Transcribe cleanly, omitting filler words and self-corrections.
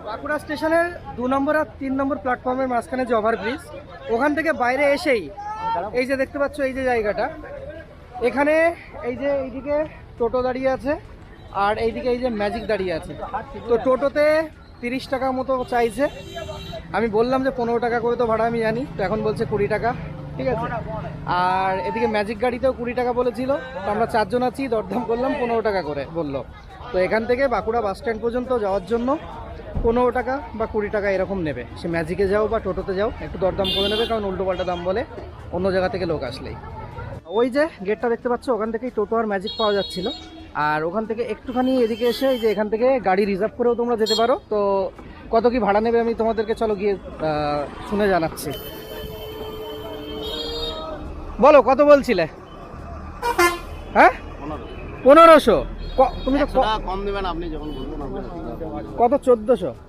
বাঁকুড়া স্টেশনের 2 নম্বর আর 3 নম্বর প্ল্যাটফর্মের মাঝখানে যে ওভারব্রিজ, ওখান থেকে বাইরে এসেই এই যে দেখতে পাচ্ছ এই যে জায়গাটা, এখানে এই যে এইদিকে টোটো দাঁড়িয়ে আছে আর এইদিকে এই যে ম্যাজিক দাঁড়িয়ে আছে। তো টোটোতে 30 টাকা মতো চাইছে, আমি বললাম যে 15 টাকা করে তো ভাড়া আমি জানি, তো এখন বলছে 20 টাকা, ঠিক আছে। আর এদিকে ম্যাজিক গাড়িতেও 20 টাকা বলেছিল, তো আমরা 4 জন আছি, দরদাম করলাম 15 টাকা করে বললো। তো এখান থেকে বাঁকুড়া বাস স্ট্যান্ড পর্যন্ত যাওয়ার জন্য 15 টাকা বা 20 টাকা এরকম নেবে। সে ম্যাজিকে যাও বা টোটোতে যাও, একটু দরদাম করে নেবে, কারণ উল্টো পাল্টা দাম বলে অন্য জায়গা থেকে লোক আসলেই। ওই যে গেটটা দেখতে পাচ্ছ, ওখান থেকেই টোটো আর ম্যাজিক পাওয়া যাচ্ছিল। আর ওখান থেকে একটুখানি এদিকে এসে এই যে এখান থেকে গাড়ি রিজার্ভ করেও তোমরা যেতে পারো। তো কত কি ভাড়া নেবে আমি তোমাদেরকে চলো গিয়ে শুনে জানাচ্ছি। বলো কত বলছিলে? হ্যাঁ 1500। তুমি তো কম দেবেন আপনি যখন বলবেন। কত? 1400।